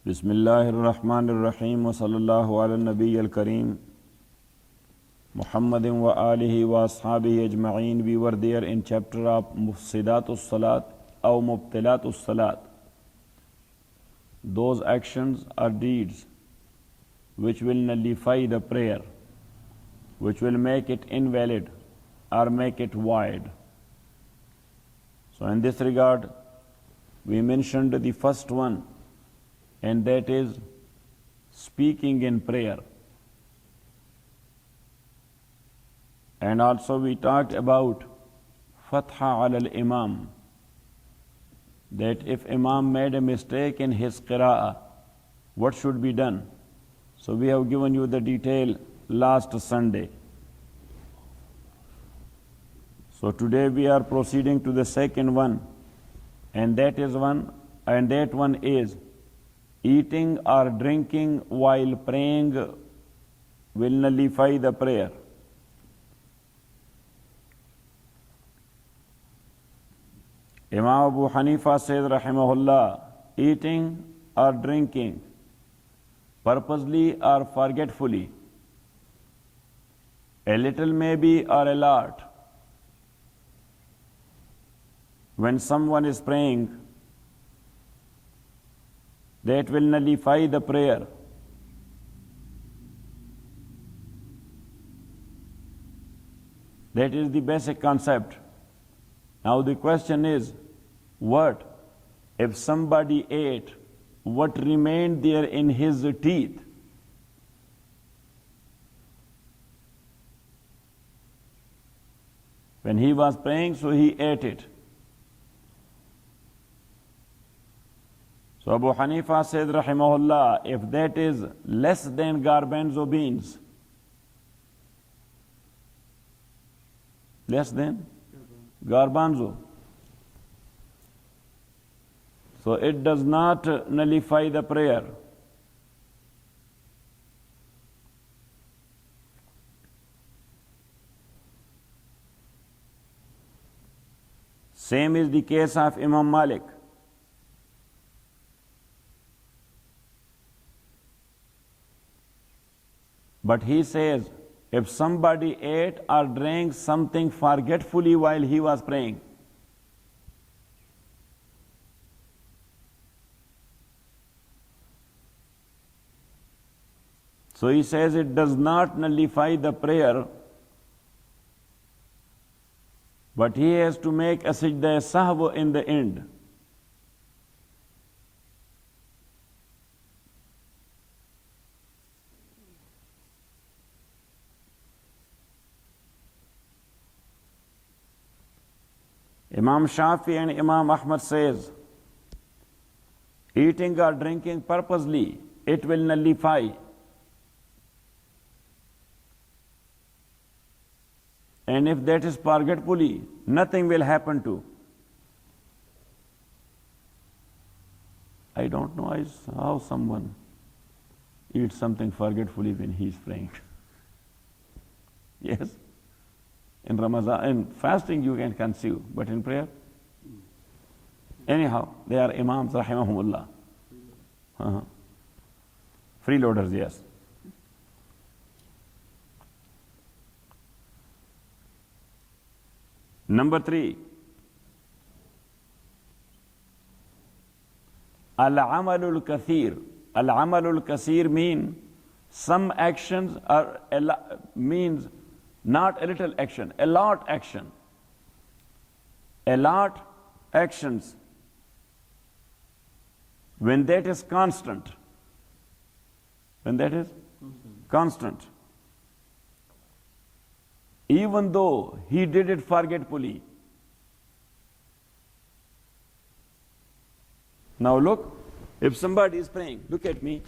बिस्मिल्लाहिर्रहमानिर्रहीम व सल्लल्लाहु अला नबिय्यिल करीम Muhammadin wa alihi wa ashabihi ajma'een. We were there in chapter of Mufsidatus Salat or Mubtilatus Salat. Those actions or deeds which will nullify the prayer, which will make it invalid or make it void. So in this regard, we mentioned the first one, and that is speaking in prayer. And also we talked about Fatha al-Imam, that if Imam made a mistake in his qira'ah, what should be done? So we have given you the detail last Sunday. So today we are proceeding to the second one, and that one is eating or drinking while praying will nullify the prayer. Imam Abu Hanifa says, rahimahullah, eating or drinking purposely or forgetfully, a little maybe or a lot, when someone is praying, that will nullify the prayer. That is the basic concept. Now the question is, what if somebody ate what remained there in his teeth? When he was praying, so he ate it. So Abu Hanifa said, rahimahullah, if that is less than garbanzo beans, less than garbanzo, so it does not nullify the prayer. Same is the case of Imam Malik. But he says, if somebody ate or drank something forgetfully while he was praying, so he says it does not nullify the prayer, but he has to make a sajda sahw in the end. Imam Shafi and Imam Ahmad says, eating or drinking purposely, it will nullify. And if that is forgetfully, nothing will happen to. I don't know how someone eats something forgetfully when he is praying. Yes? In Ramadan, in fasting you can conceive, but in prayer? Anyhow, they are Imams, rahimahumullah. Freeloaders, yes. Number 3, Al-Amalul Kathir. Al-Amalul Kathir means some actions means not a little action, a lot action. A lot actions, when that is constant, constant, even though he did it forgetfully. Now look, if somebody is praying, look at me,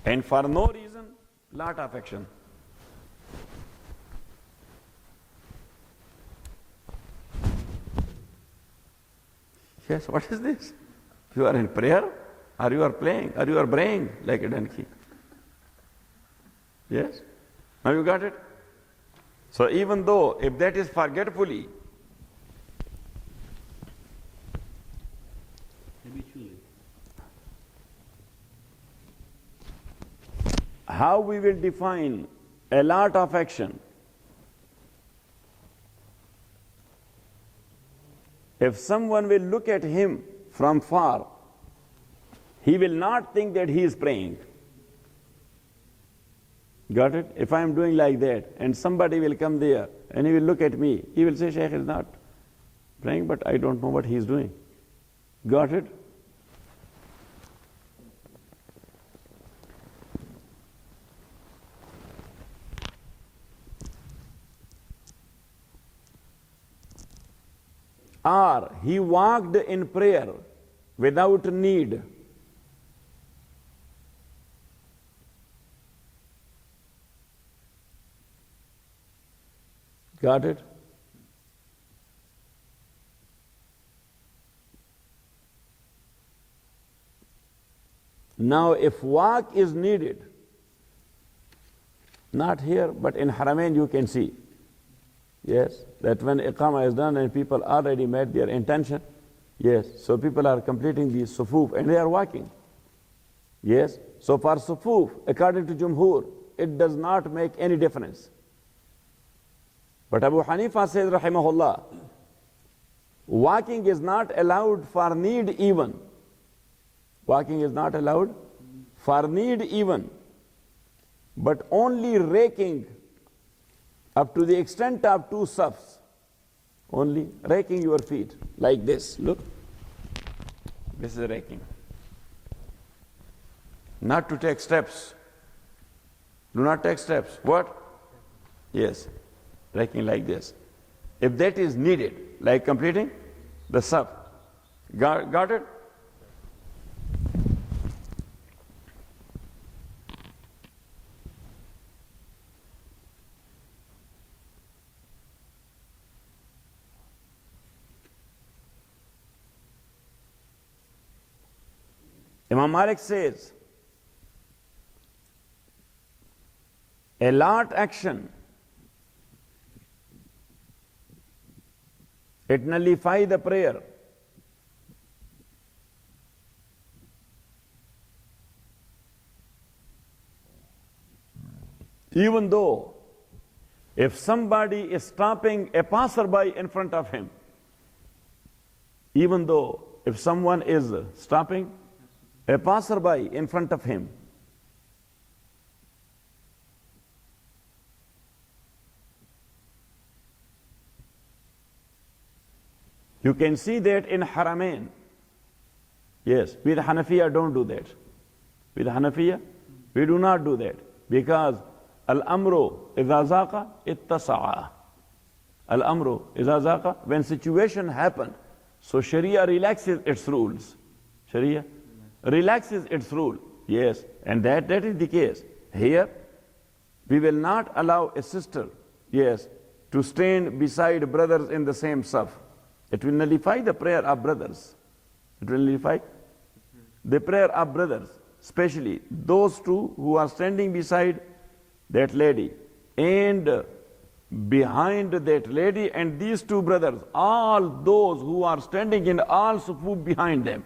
and for no reason, lot of action. Yes, what is this? You are in prayer, or you are playing, or you are braying like a donkey. Yes? Now you got it? So even though if that is forgetfully, how we will define a lot of action. If someone will look at him from far, he will not think that he is praying. Got it? If I am doing like that and somebody will come there and he will look at me, he will say, Shaykh is not praying, but I don't know what he is doing. Got it? Or he walked in prayer without need. Got it? Now, if walk is needed, not here, but in Haramain you can see, yes, that when Iqamah is done and people already made their intention, yes, so people are completing the sufuf and they are walking. Yes, so for sufuf, according to Jumhur, it does not make any difference. But Abu Hanifa says, rahimahullah, walking is not allowed for need even. Walking is not allowed for need even, but only raking up to the extent of 2 safs. Only raking your feet like this. Look, this is raking. Not to take steps. Do not take steps. What? Yes, raking like this. If that is needed, like completing the saf. Got it? Imam Malik says, a lot action, it nullifies the prayer. Even though if somebody is stopping a passerby in front of him, even though if someone is stopping a passerby in front of him, you can see that in Haramain. Yes, with Hanafiya don't do that. With Hanafiya, we do not do that. Because al-amru idha zaqa ittasa'a. Al-amru idha zaqa, when situation happens, so Sharia relaxes its rules. Sharia relaxes its rule. Yes, and that is the case. Here, we will not allow a sister, yes, to stand beside brothers in the same saf. It will nullify the prayer of brothers. It will nullify the prayer of brothers, especially those two who are standing beside that lady and behind that lady and these 2 brothers, all those who are standing in all sufuf behind them.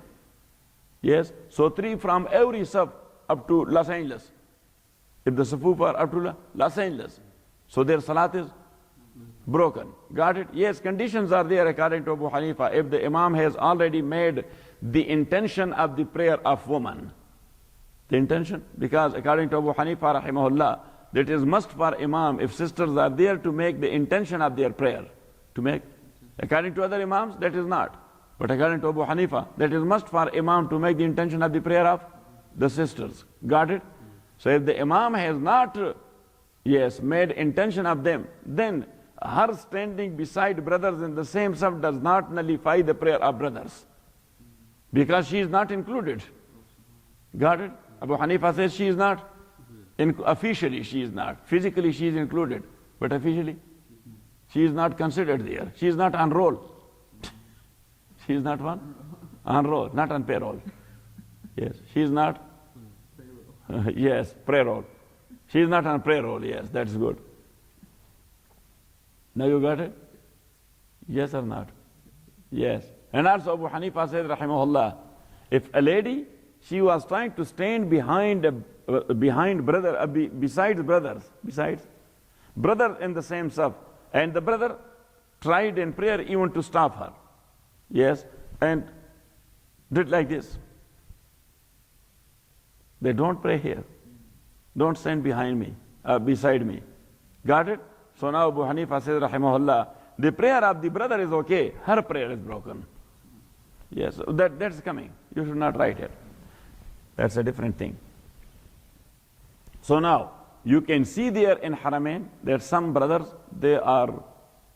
Yes, so 3 from every saf up to Los Angeles. If the sufuf are up to Los Angeles, so their salat is broken. Got it? Yes, conditions are there according to Abu Hanifa. If the Imam has already made the intention of the prayer of woman, the intention, because according to Abu Hanifa rahimahullah, that is must for Imam if sisters are there to make the intention of their prayer. To make, according to other Imams, that is not. But according to Abu Hanifa, that is must for Imam to make the intention of the prayer of the sisters. Got it? So if the Imam has not, yes, made intention of them, then her standing beside brothers in the same saf does not nullify the prayer of brothers. Because she is not included. Got it? Abu Hanifa says she is not. Officially she is not. Physically she is included. But officially she is not considered there. She is not on roll. She is not on roll, not on payroll. Yes, she is not. Yes, payroll. She is not on payroll. Yes, that's good. Now you got it? Yes or not? Yes. And also Abu Hanifa says, rahimahullah, if a lady, she was trying to stand behind besides brother in the same saf, and the brother tried in prayer even to stop her. Yes, and did like this. They don't pray here. Don't stand behind me, beside me. Got it? So now Abu Hanifa says, rahimahullah, the prayer of the brother is okay, her prayer is broken. Yes, that's coming. You should not write it. That's a different thing. So now, you can see there in Haramain that some brothers, they are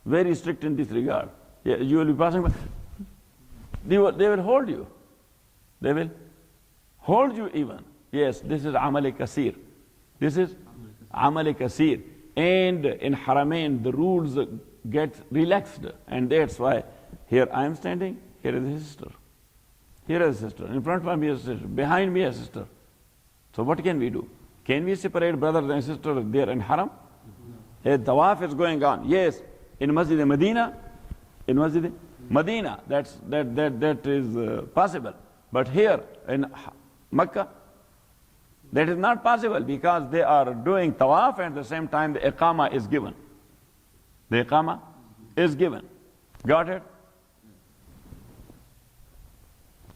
very strict in this regard. Yeah, you will be passing by, they will hold you. They will hold you even. Yes, this is Amal Kasir. This is Amal Kasir. And in Haramain, the rules get relaxed. And that's why here I am standing, here is his sister. Here is a sister. In front of me is a sister. Behind me is a sister. So what can we do? Can we separate brothers and sisters there in Haram? A tawaf is going on. Yes, in Masjid Medina, that is possible. But here in Makkah, that is not possible because they are doing tawaf and at the same time the iqama is given. The iqama is given. Got it?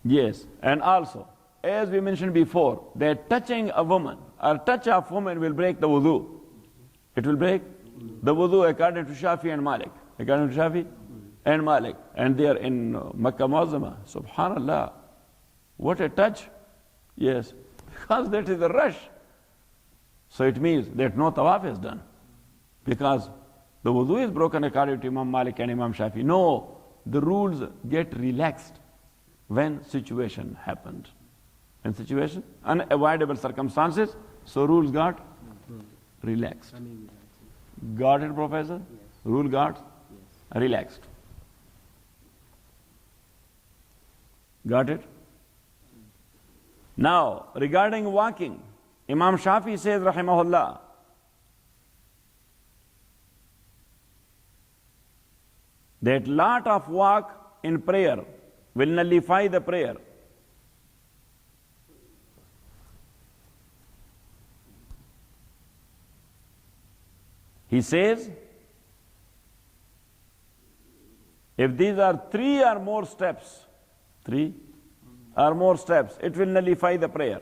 Yes, and also, as we mentioned before, that touching a woman or touch of woman will break the wudu. It will break the wudu according to Shafi and Malik. According to Shafi and Malik. And they are in Makkah Muazzama. Subhanallah. What a touch. Yes, because that is a rush. So it means that no tawaf is done. Because the wudu is broken according to Imam Malik and Imam Shafi. No, the rules get relaxed when situation happened. In situation, unavoidable circumstances, so rules got relaxed. Got it, Professor? Yes. Rule got relaxed. Got it? Now, regarding walking, Imam Shafi says, rahimahullah, that lot of walk in prayer will nullify the prayer. He says, if these are 3 or more steps, 3 or more steps, it will nullify the prayer.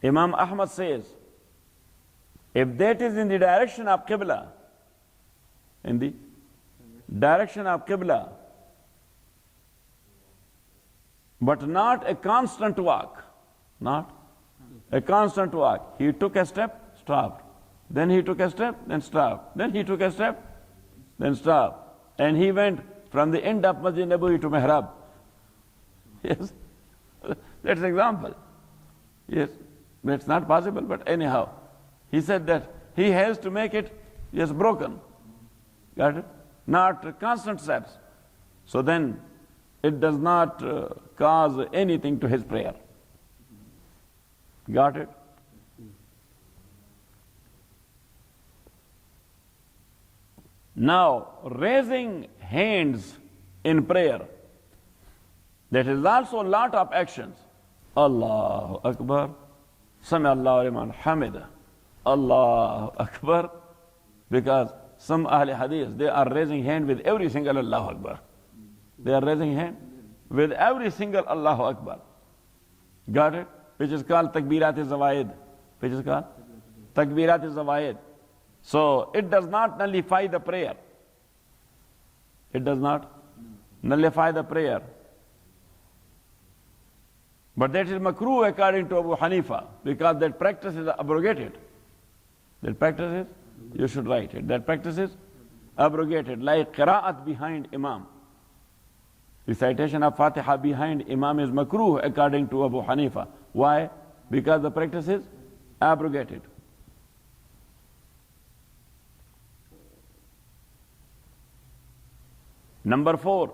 Imam Ahmad says, if that is in the direction of Qibla, in the direction of Qibla, but not a constant walk, not a constant walk. He took a step, stopped. Then he took a step, then stopped. Then he took a step, then stopped. And he went from the end of Masjid Nabawi to Mihrab. Yes, that's an example. Yes, that's not possible, but anyhow. He said that he has to make it, yes, broken. Got it? Not constant steps. So then it does not cause anything to his prayer. Got it? Now, raising hands in prayer, that is also a lot of actions. Allahu Akbar, Sami Allahu liman hamida, Allahu Akbar, because some Ahl Hadith, they are raising hand with every single Allahu Akbar. They are raising hand with every single Allahu Akbar. Got it? Which is called Takbirat-e-Zawaid. Which is called Takbirat-e-Zawaid. So it does not nullify the prayer. It does not nullify the prayer. But that is makruh according to Abu Hanifa, because that practice is abrogated. That practice is, you should write it, that practice is abrogated, like qira'at behind Imam. Recitation of Fatiha behind Imam is makruh according to Abu Hanifa. Why? Because the practice is abrogated. Number 4.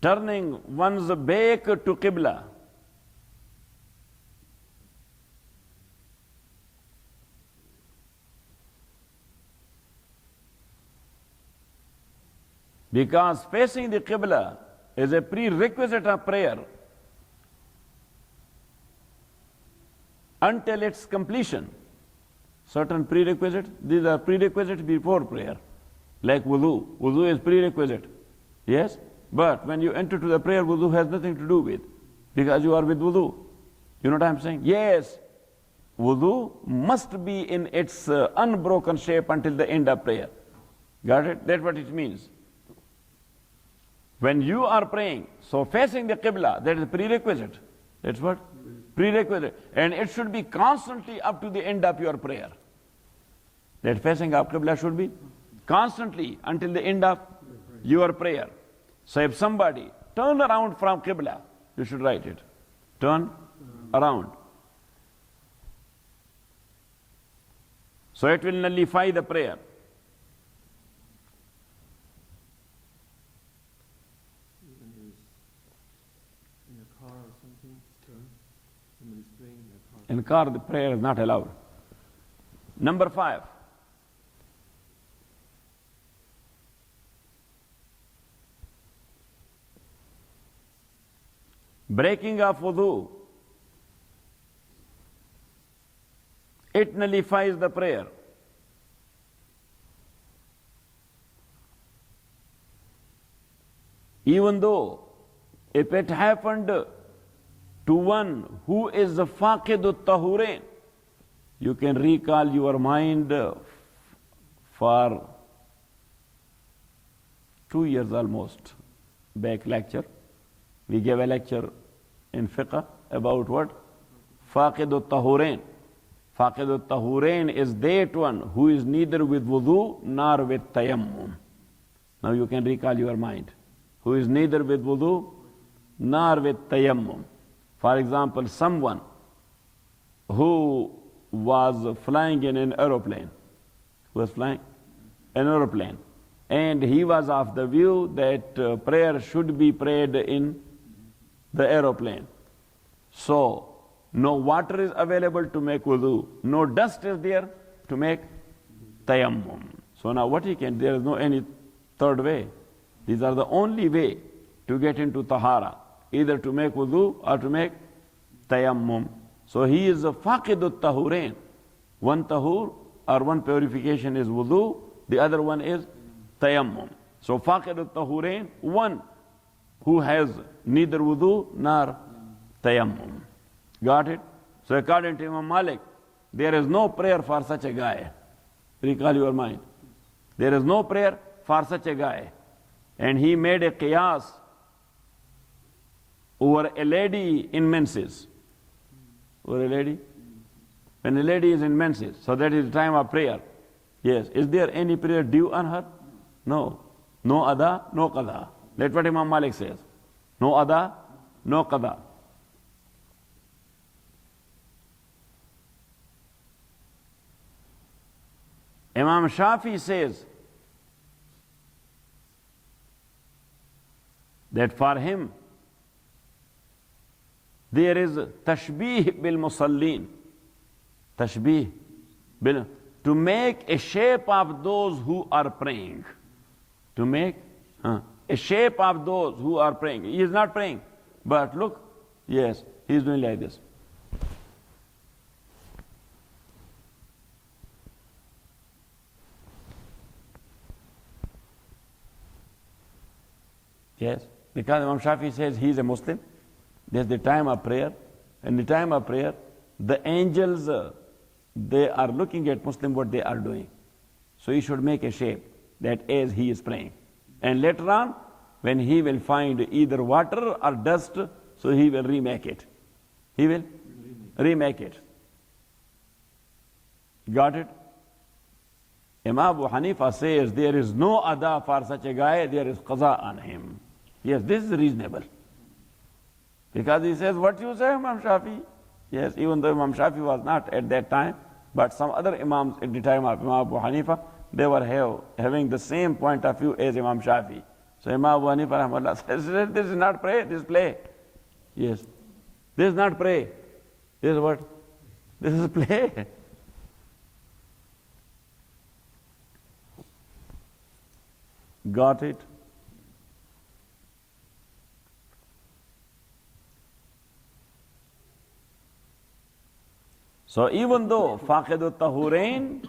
Turning one's back to Qibla. Because facing the Qibla is a prerequisite of prayer until its completion. Certain prerequisites, these are prerequisites before prayer. Like wudu. Wudu is prerequisite. Yes? But when you enter to the prayer, wudu has nothing to do with, because you are with wudu. You know what I'm saying? Yes. Wudu must be in its unbroken shape until the end of prayer. Got it? That's what it means. When you are praying, so facing the Qibla, that is prerequisite. That's what? Prerequisite. And it should be constantly up to the end of your prayer. That facing of Qibla should be constantly until the end of your prayer. So if somebody turn around from Qibla, you should write it. Turn around. So it will nullify the prayer. Even if in a car or something, somebody's praying in a car. In car, the prayer is not allowed. Number 5. Breaking of wudu. It nullifies the prayer. Even though if it happened to one who is the faqidut tahurain, you can recall your mind for 2 years almost back lecture. We gave a lecture in fiqh about what? Faqidut tahurain. Faqidut tahurain is that one who is neither with wudu nor with tayammum. Now you can recall your mind. Who is neither with wudu nor with tayammum. For example, someone who was flying in an aeroplane. Who was flying? An aeroplane. And he was of the view that prayer should be prayed in the aeroplane. So, no water is available to make wudu. No dust is there to make tayammum. So now what he can, there is no any third way. These are the only way to get into tahara. Either to make wudu or to make tayammum. So he is a faqidut tahurain. One tahur or one purification is wudu, the other one is tayammum. So faqidut tahurain, one who has neither wudu nor tayammum. Got it? So according to Imam Malik, there is no prayer for such a guy. Recall your mind. There is no prayer for such a guy. And he made a qiyas over a lady in menses. Over a lady? When a lady is in menses, so that is the time of prayer. Yes. Is there any prayer due on her? No. No ada, no qada. That's what Imam Malik says. No ada, no qada. Imam Shafi says that for him there is tashbih bil musallin. Tashbih bil, to make a shape of those who are praying. To make a shape of those who are praying. He is not praying, but look, yes, he is doing like this. Yes, because Imam Shafi says he is a Muslim. There's the time of prayer. In the time of prayer, the angels, they are looking at Muslim what they are doing. So he should make a shape that as he is praying. And later on, when he will find either water or dust, so he will remake it. He will remake it. Got it? Imam Abu Hanifa says there is no ada for such a guy, there is qaza on him. Yes, this is reasonable. Because he says, what you say, Imam Shafi? Yes, even though Imam Shafi was not at that time, but some other Imams at the time of Imam Abu Hanifa, they were having the same point of view as Imam Shafi. So Imam Abu Hanifa rahmatullah says, this is not pray, this is play. Yes, this is not pray. This is what? This is play. Got it? So even though Faqidut Tahurain,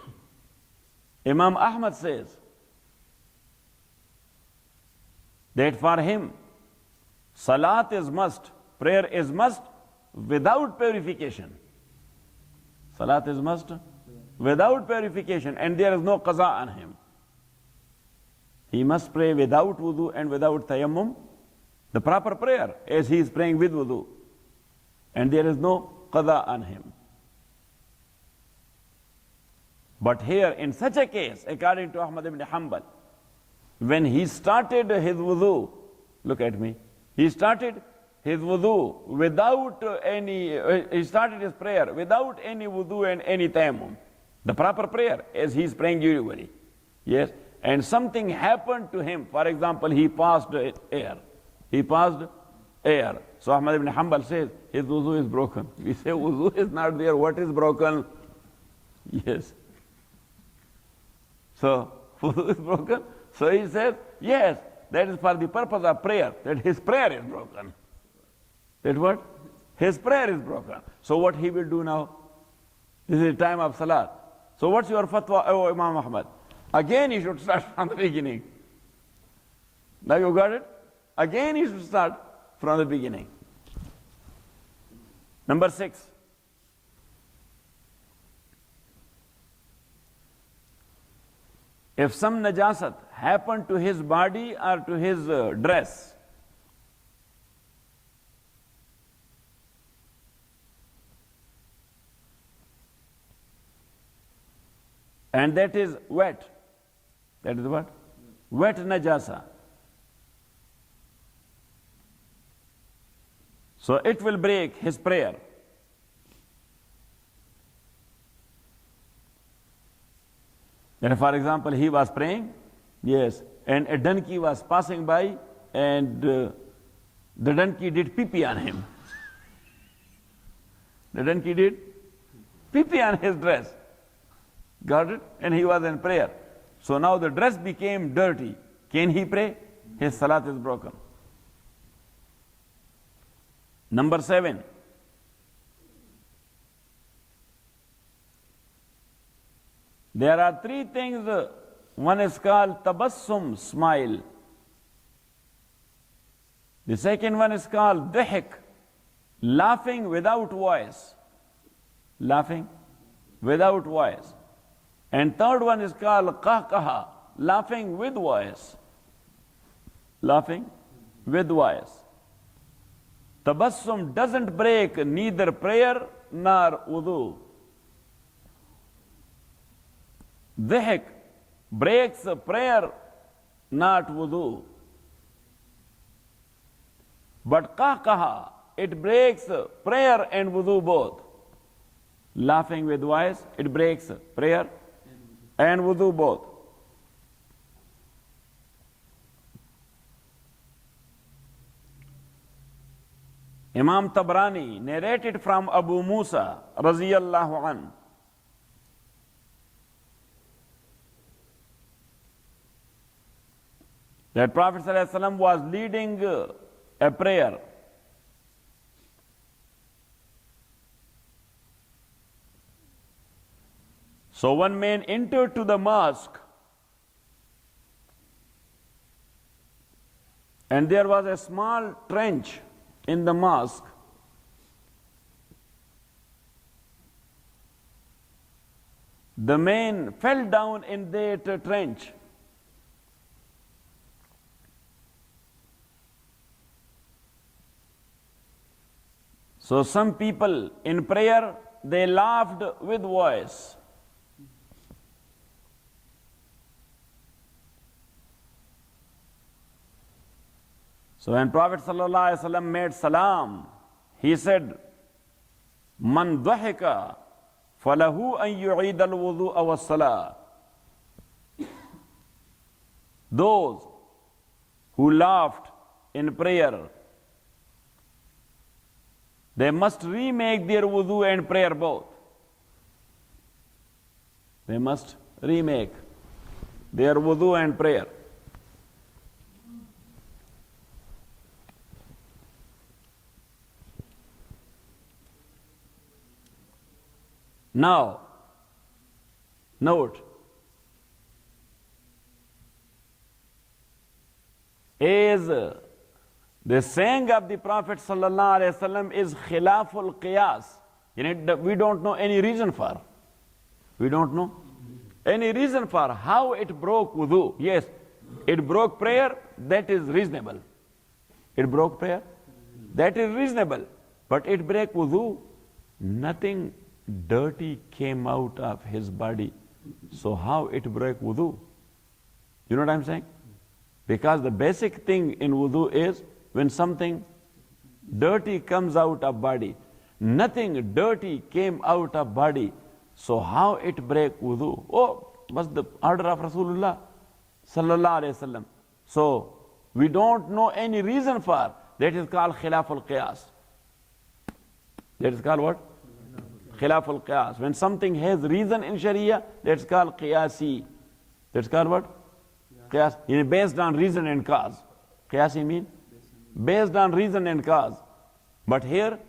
Imam Ahmad says that for him, Salat is must, prayer is must without purification. Salat is must without purification, and there is no qaza on him. He must pray without wudu and without tayammum, the proper prayer, as he is praying with wudu. And there is no qaza on him. But here, in such a case, according to Ahmad ibn Hanbal, when he started his wudu, look at me, he started his wudu without he started his prayer without any wudu and any tayammum. The proper prayer, as he is praying usually. Yes, and something happened to him. For example, he passed air. He passed air. So Ahmad ibn Hanbal says, his wudu is broken. We say, wudu is not there. What is broken? Yes. So, wudu is broken. So he says, yes, that is for the purpose of prayer, that his prayer is broken. That what? His prayer is broken. So what he will do now? This is the time of Salat. So what's your fatwa, oh Imam Ahmad? Again he should start from the beginning. Now you got it? Again he should start from the beginning. Number 6. If some najasat happened to his body or to his dress, and that is wet, that is what? Wet najasa. So it will break his prayer. And for example, he was praying, yes, and a donkey was passing by, and the donkey did pee-pee on him. The donkey did pee-pee on his dress. Got it? And he was in prayer. So now the dress became dirty. Can he pray? His salat is broken. Number 7. There are 3 things. One is called tabassum, smile. The second one is called dhik, laughing without voice. Laughing without voice. And third one is called qahqaha, laughing with voice. Laughing with voice. Tabassum doesn't break neither prayer nor wudu. Dhik breaks prayer, not wudu. But qahqaha, it breaks prayer and wudu both. Laughing with voice, it breaks prayer and wudu both. Imam Tabrani narrated from Abu Musa raziyallahu anhu that Prophet ﷺ was leading a prayer. So one man entered to the mosque, and there was a small trench in the mosque. The man fell down in that trench. So some people in prayer, they laughed with voice. So when Prophet ﷺ made salam, he said, Man dhahika falahu an yu'id al-wudu'a wa salah. Those who laughed in prayer, they must remake their wudu and prayer both. They must remake their wudu and prayer. Now, note, is the saying of the Prophet sallallahu alaihi wasallam is khilaful qiyas. We don't know any reason for. We don't know any reason for how it broke wudu. Yes, it broke prayer, that is reasonable. It broke prayer, that is reasonable. But it broke wudu, nothing dirty came out of his body. So how it broke wudu? You know what I'm saying? Because the basic thing in wudu is when something dirty comes out of body. Nothing dirty came out of body. So how it break wudu? Oh, was the order of Rasulullah sallallahu alaihi wasallam. So we don't know any reason for. That is called khilaful qiyas. That is called what? Khilaful qiyas. When something has reason in Sharia, that's called qiyasi. That's called what? Qiyas. Based on reason and cause. Qiyasi mean? Based on reason and cause. But here,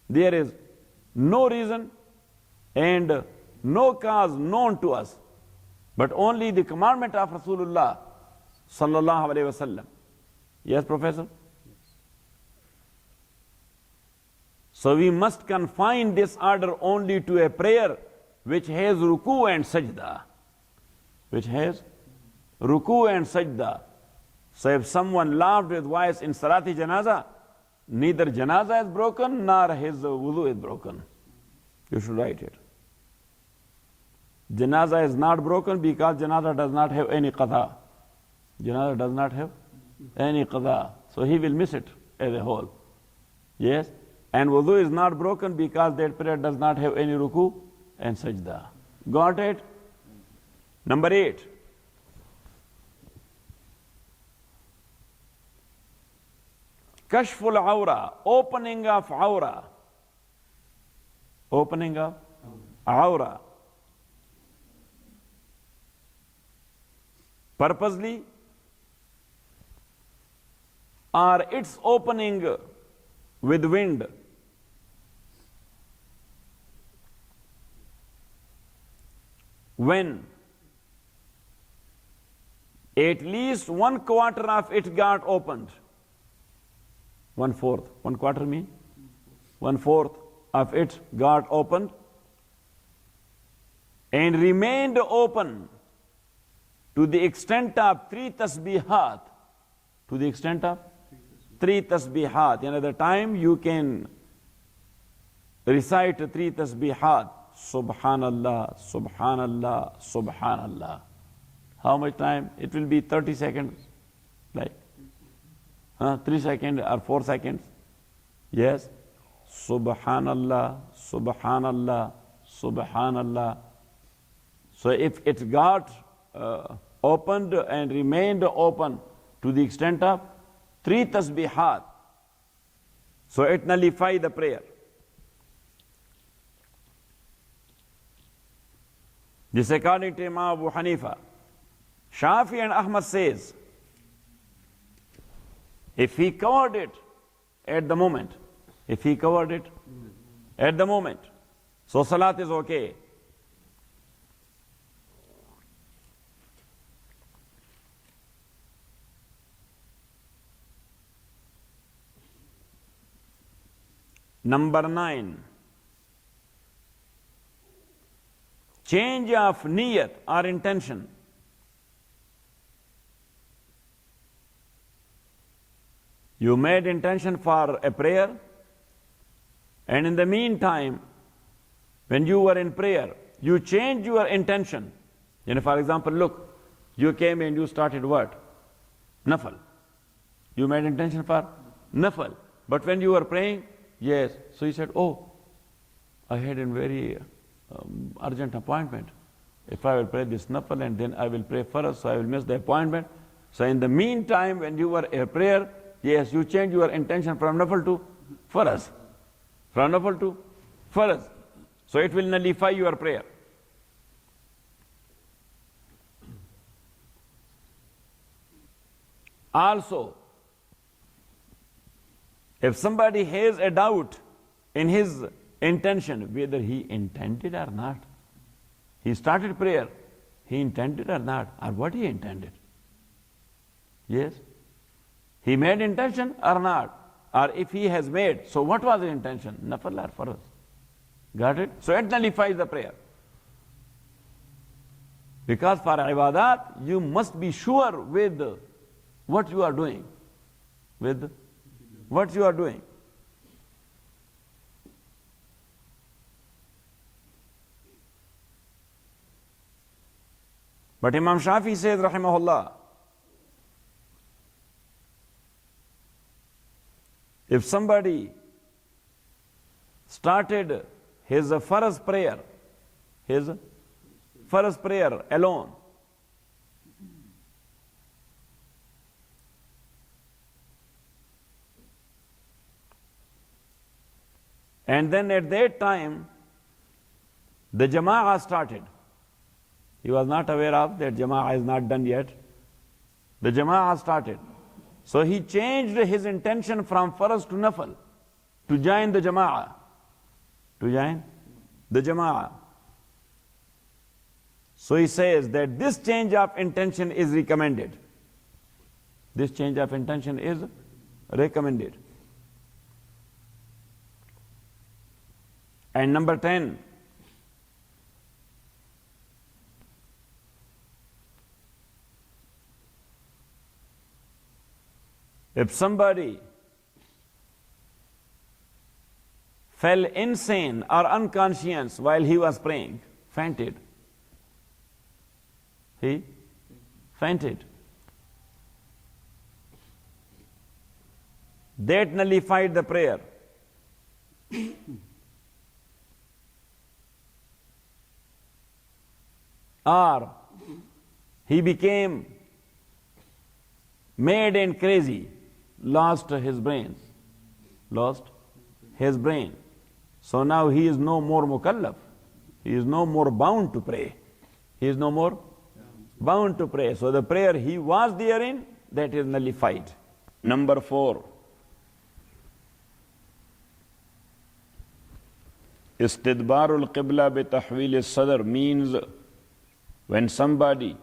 there is no reason and no cause known to us, but only the commandment of Rasulullah sallallahu alaihi wasallam. Yes, Professor? So we must confine this order only to a prayer which has ruku and sajda. Which has ruku and sajda. So if someone laughed with voice in Salati Janaza, neither Janaza is broken nor his wudu is broken. You should write it. Janaza is not broken because Janaza does not have any qada. Janaza does not have any qada. So he will miss it as a whole. Yes? And wudu is not broken because that prayer does not have any ruku and sajda. Got it? Number 8. Kashful awra, opening of awra. Opening of awra. Purposely, or its opening with wind. When at least 1/4 of it got opened. 1/4. 1/4 mean? 1/4 of it got opened and remained open to the extent of 3 tasbihat. To the extent of 3 tasbihat. Another time you can recite 3 tasbihat. Subhanallah, Subhanallah, Subhanallah. How much time? It will be 30 seconds. Like 3 seconds or 4 seconds. Yes. Subhanallah, Subhanallah, Subhanallah. So if it got opened and remained open to the extent of 3 tasbihat, so it nullifies the prayer. This according to Imam Abu Hanifa. Shafi and Ahmad says, if he covered it at the moment, if he covered it at the moment, so salat is okay. Number 9. Change of niyat or intention. You made intention for a prayer, and in the meantime, when you were in prayer, you changed your intention. For example, look, you came and you started what? Nafal. You made intention for nafal. But when you were praying, yes, so you said, oh, I had a very urgent appointment. If I will pray this nafal and then I will pray first, so I will miss the appointment. So in the meantime, when you were in prayer, yes, you change your intention from nafal to farz. From nafal to farz. So it will nullify your prayer. Also, if somebody has a doubt in his intention, whether he intended or not. He started prayer. He intended or not, or what he intended. Yes? He made intention or not. Or if he has made, so what was the intention? Nafal or farz? Got it? So it nullifies the prayer. Because for ibadat, you must be sure with what you are doing. With what you are doing. But Imam Shafi says, rahimahullah, if somebody started his farz prayer alone, and then at that time the jama'ah started. He was not aware of that jama'ah is not done yet. The jama'ah started. So he changed his intention from farz to nafal, to join the jama'ah. To join the jama'ah. So he says that this change of intention is recommended. This change of intention is recommended. And number 10, if somebody fell insane or unconscious while he was praying, fainted. He fainted. That nullified the prayer. Or he became mad and crazy, lost his brains, lost his brain. So now he is no more mukallaf. He is no more bound to pray. He is no more bound to pray. So the prayer he was therein, that is nullified. Number 4. Istidbarul qibla bi tahwil al-sadr means when somebody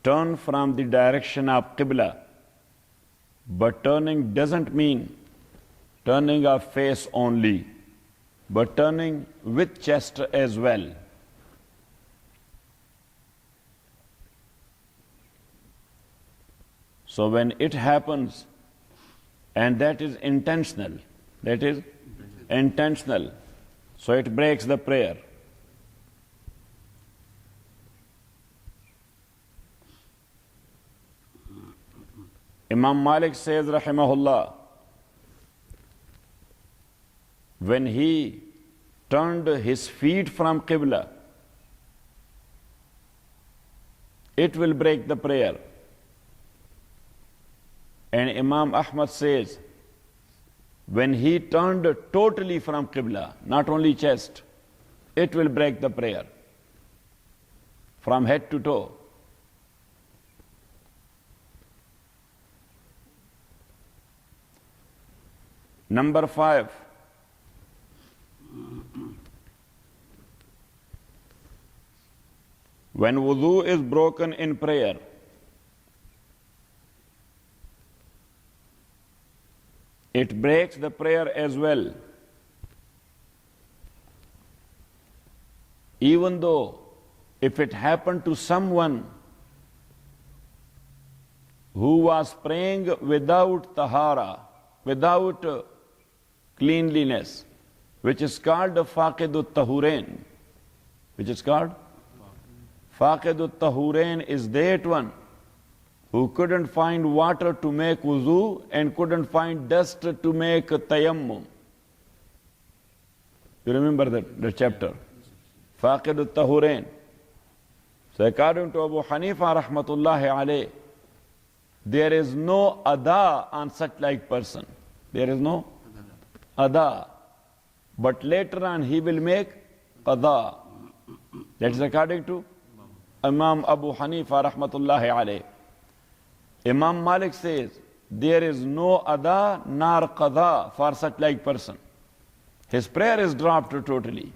turn from the direction of qibla, but turning doesn't mean turning of face only, but turning with chest as well. So when it happens, and that is intentional, so it breaks the prayer. Imam Malik says, rahimahullah, when he turned his feet from Qibla, it will break the prayer. And Imam Ahmad says, when he turned totally from Qibla, not only chest, it will break the prayer from head to toe. Number 5. When wudu is broken in prayer, it breaks the prayer as well. Even though if it happened to someone who was praying without tahara, without cleanliness, which is called Faqidut Tahurain. Which is called? Faqidut Tahurain is that one who couldn't find water to make wuzu and couldn't find dust to make tayammum. You remember the chapter? Faqidut Tahurain. So according to Abu Hanifa rahmatullahi alayh, there is no ada on such like person. There is no ada. But later on he will make qada. That is according to Imam Abu Hanifa rahmatullahi alayh. Imam Malik says, there is no ada nor qada for such like person. His prayer is dropped totally.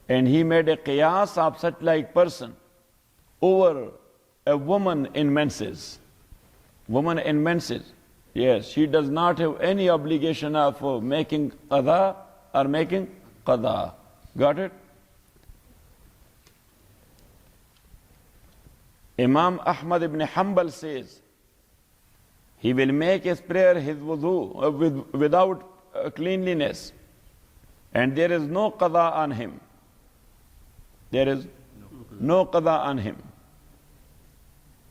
And he made a qiyas of such like person over a woman in menses. Woman in menses. Yes, she does not have any obligation of making qada or making qada. Got it? Imam Ahmad ibn Hanbal says, he will make his prayer, his wudu, without cleanliness. And there is no qada on him. There is no qada on him.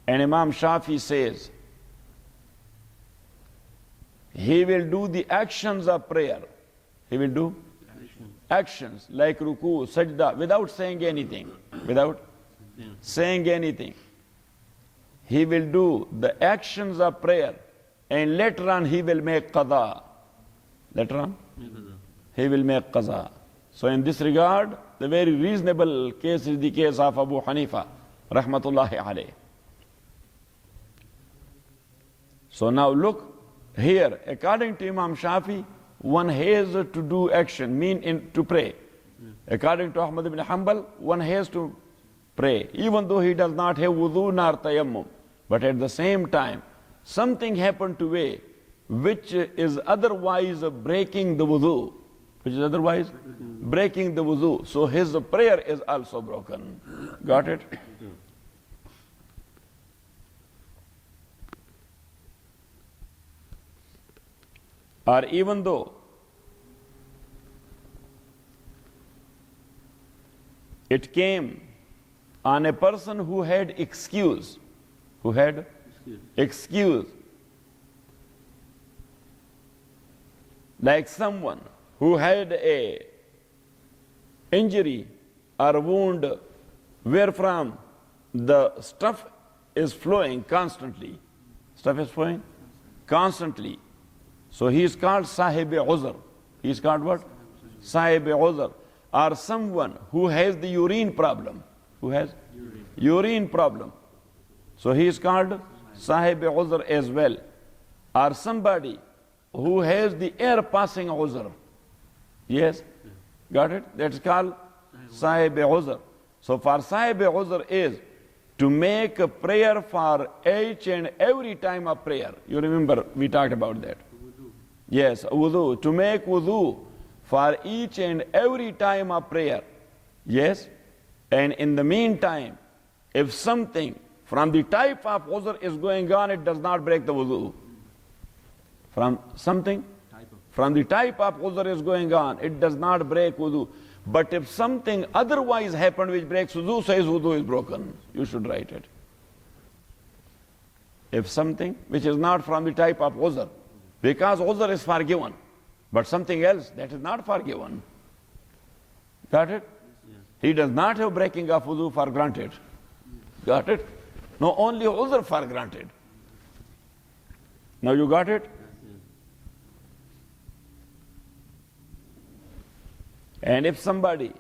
And Imam Shafi says, he will do the actions of prayer. He will do actions like ruku, sajda, without saying anything. Without saying anything. He will do the actions of prayer, and later on he will make qada. Later on, he will make qada. So in this regard, the very reasonable case is the case of Abu Hanifa, rahmatullahi alayh. So now look here, according to Imam Shafi, one has to do action, to pray. According to Ahmad ibn Hanbal, one has to pray, even though he does not have wudu nor tayammum. But at the same time, something happened to way which is otherwise breaking the wudu. Which is otherwise breaking the wudu. So his prayer is also broken. Got it? Or even though it came on a person who had excuse, like someone who had a injury or wound wherefrom the stuff is flowing constantly. Stuff is flowing constantly. So he is called Sahib Uzr. He is called what? Sahib Uzr. Or someone who has the urine problem. Who has? Urine problem. So he is called Sahib Uzr as well. Or somebody who has the air passing Uzr. Yes? Got it? That's called Sahib Uzr. So for Sahib Uzr is to make a prayer for each and every time of prayer. You remember we talked about that. Yes, wudu. To make wudu for each and every time of prayer. Yes? And in the meantime, if something from the type of uzr is going on, it does not break the wudu. From the type of uzr is going on, it does not break wudu. But if something otherwise happened which breaks wudu, so his wudu is broken. You should write it. If something which is not from the type of uzr, because uzr is forgiven, but something else that is not forgiven. Got it? Yes. He does not have breaking of wudu for granted. Got it? No, only uzr for granted. Now you got it? Yes. And if somebody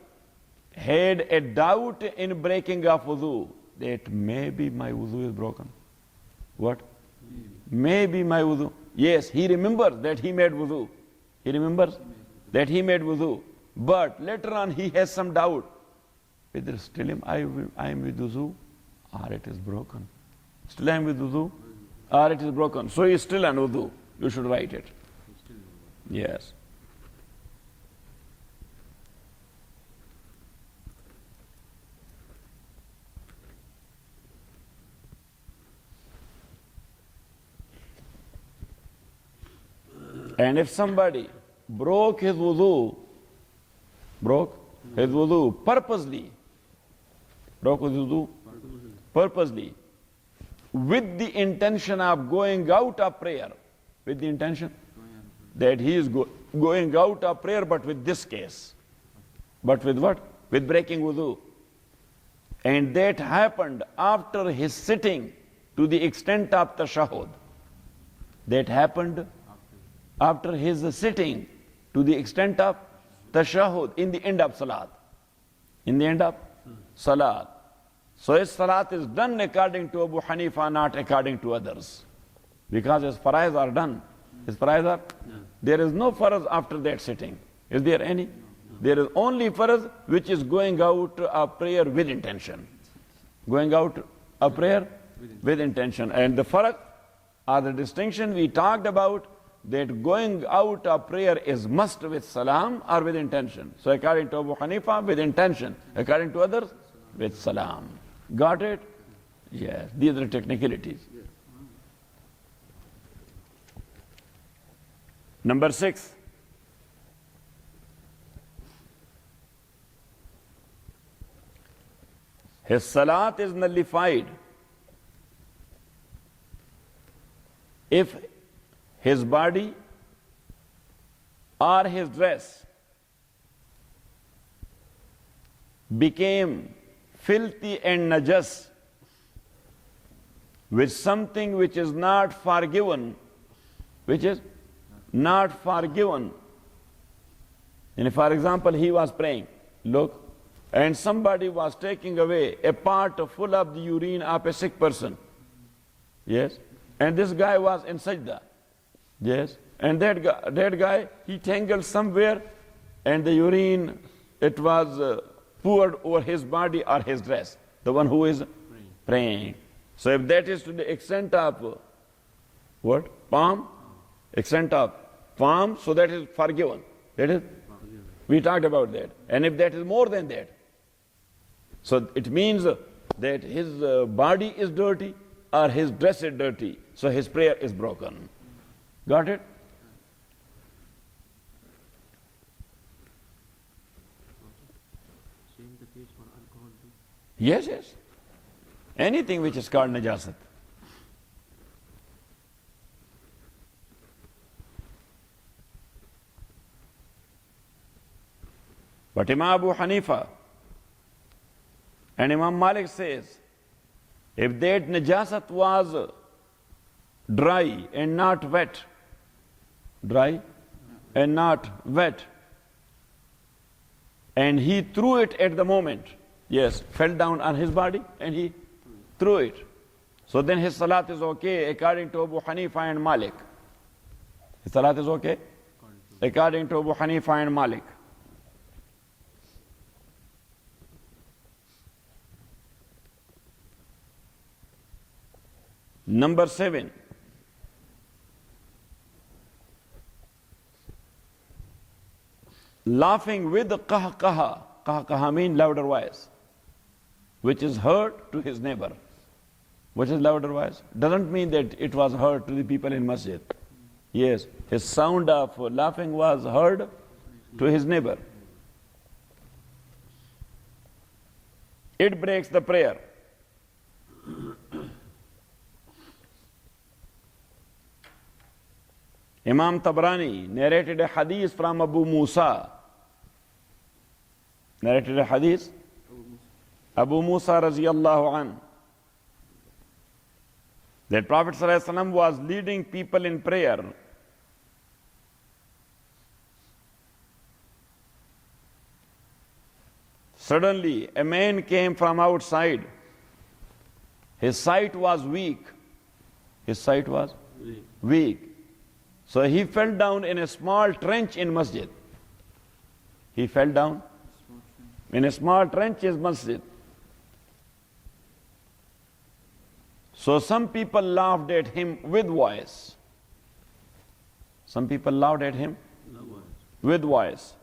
had a doubt in breaking of wudu, that maybe my wudu is broken. What? Maybe my wudu. Yes, he remembers that he made wudu. He remembers that he made wudu. But later on he has some doubt. Whether still I am with wudu or it is broken. Still I am with wudu or it is broken. So he is still on wudu. You should write it. Yes. And if somebody broke his wudu purposely, with the intention of going out of prayer, with the intention that he is going out of prayer, but with this case. But with what? With breaking wudu. And that happened after his sitting to the extent of tashahhud. That happened after his sitting to the extent of tashahhud in the end of salat. In the end of salat. So his salat is done according to Abu Hanifa, not according to others. Because his faraiz are done. His prayers are? There is no farz after that sitting. Is there any? There is only farz which is going out a prayer with intention. Going out a prayer with intention. And the farq or the distinction we talked about, that going out a prayer is must with salam or with intention. So according to Abu Hanifa, with intention. According to others, with salam. Got it? Yes. These are technicalities. Number 6. His salat is nullified if his body or his dress became filthy and najas with something which is not forgiven, which is not forgiven. And for example, he was praying, look, and somebody was taking away a part full of the urine of a sick person. Yes? And this guy was in sajda. Yes? And that guy, he tangled somewhere, and the urine, it was poured over his body or his dress, the one who is praying. So if that is to the extent of what? Palm? Extent of palm, so that is forgiven. That is? We talked about that. And if that is more than that, so it means that his body is dirty or his dress is dirty, so his prayer is broken. Got it? Same the case for alcohol too. Yes, yes. Anything which is called najasat. But Imam Abu Hanifa and Imam Malik says, if that najasat was dry and not wet, dry and not wet, and he threw it at the moment, yes, fell down on his body and he threw it, so then his salat is okay according to Abu Hanifa and Malik. His salat is okay according to Abu Hanifa and Malik. Number 7. Laughing with qahqaha. Qahqaha means louder voice, which is heard to his neighbor. What is louder voice? Doesn't mean that it was heard to the people in masjid. Yes, his sound of laughing was heard to his neighbor. It breaks the prayer. Imam Tabrani narrated a hadith from Abu Musa. Narrated a hadith? Abu Musa raziyallahu an. That Prophet ﷺ was leading people in prayer. Suddenly, a man came from outside. His sight was weak. His sight was weak. So he fell down in a small trench in masjid. He fell down in a small trench in masjid. So some people laughed at him with voice. Some people laughed at him with voice.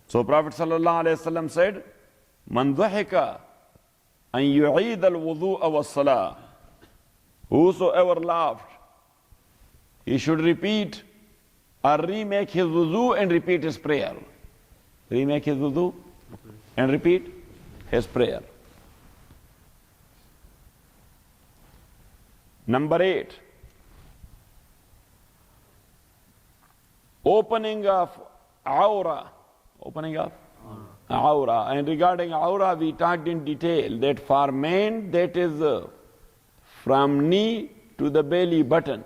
So Prophet ﷺ said, Man dhahika an yu'eed al-wudu'a was-salah. Whosoever laughed, he should repeat or remake his wudu and repeat his prayer. Remake his wudu and repeat his prayer. Number 8. Opening of aura. Opening of aura. And regarding aura, we talked in detail that for men, that is from knee to the belly button.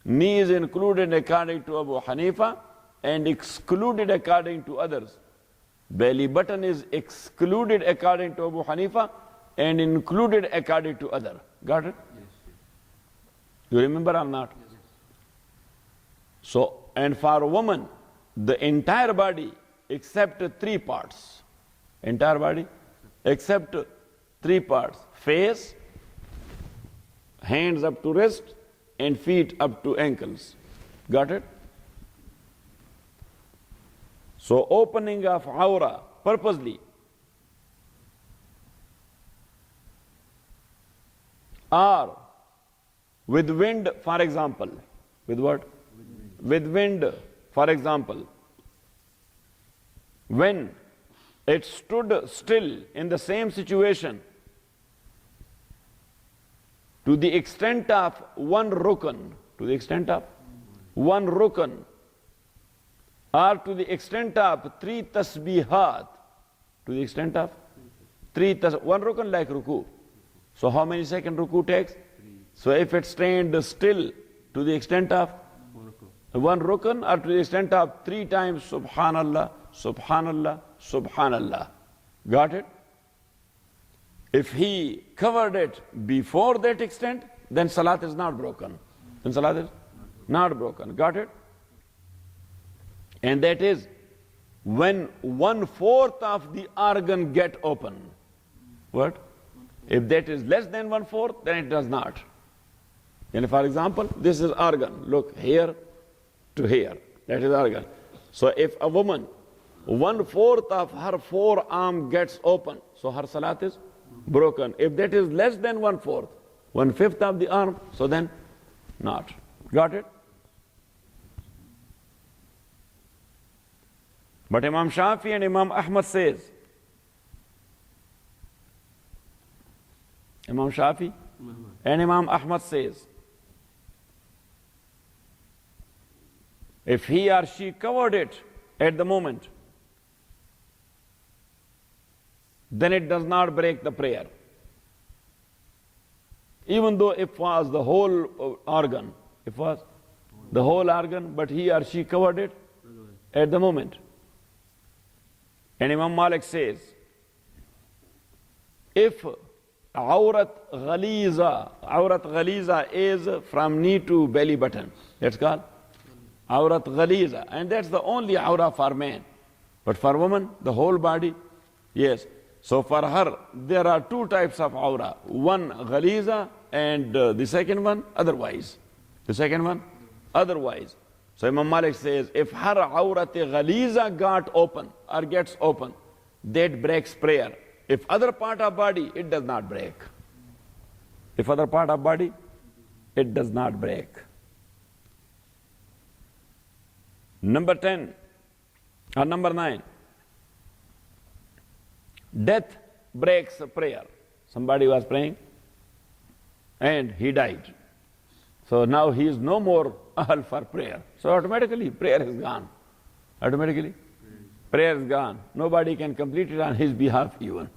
Knee is included according to Abu Hanifa and excluded according to others. Belly button is excluded according to Abu Hanifa and included according to others. Got it? You remember or not? So, and for a woman, the entire body except three parts. Entire body except three parts. Face, hands up to wrist, and feet up to ankles. Got it? So opening of aura purposely or with wind, for example. With what? With wind, for example. When it stood still in the same situation to the extent of one rukn, to the extent of one rukn, or to the extent of three tasbihat, to the extent of one rukn like ruku. So how many seconds ruku takes? So if it stand still to the extent of one rukn, or to the extent of 3 times subhanallah, subhanallah, subhanallah. Got it? If he covered it before that extent, then salat is not broken. Then salat is not broken. Got it? And that is when 1/4 of the organ get open. What? If that is less than 1/4, then it does not. And for example, this is organ. Look, here to here. That is organ. So if a woman, 1/4 of her forearm gets open, so her salat is broken. If that is less than 1/4, 1/5 of the arm, so then not. Got it? But Imam Shafi and Imam Ahmad says, Imam Shafi and Imam Ahmad says, if he or she covered it at the moment, then it does not break the prayer. Even though it was the whole organ, it was the whole organ, but he or she covered it at the moment. And Imam Malik says, if awrat ghaliza is from knee to belly button, that's called awrat ghaliza, and that's the only aura for man. But for woman, the whole body, yes. So for her, there are 2 types of aura. One ghaliza, and the second one otherwise. The second one otherwise. So Imam Malik says, if her awrat ghaliza got open or gets open, that breaks prayer. If other part of body, it does not break. If other part of body, it does not break. Number 10 or number 9. Death breaks prayer. Somebody was praying and he died. So now he is no more ahl for prayer. So automatically prayer is gone. Automatically prayer is gone. Nobody can complete it on his behalf even.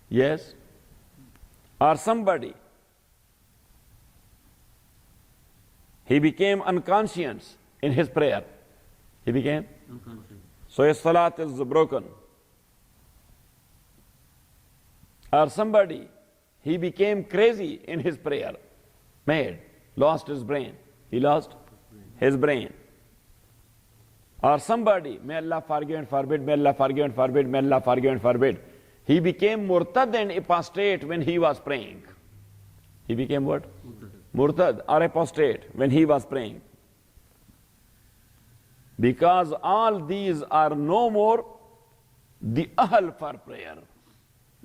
Yes? Or somebody, he became unconscious in his prayer. He became unconscious. So his salat is broken. Or somebody, he became crazy in his prayer, mad, lost his brain. He lost his brain. Or somebody, may Allah forgive and forbid, may Allah forgive and forbid, may Allah forgive and forbid. He became murtad and apostate when he was praying. He became what? Murtad or apostate when he was praying. Because all these are no more the ahl for prayer.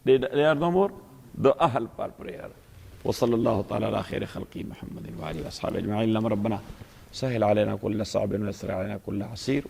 They are no more the ahl for prayer. وصلى الله تعالى على خير خلقه محمد وعلى اله وصحبه اجمعين. اللهم ربنا سهل علينا كل صعب ويسر علينا كل عسير.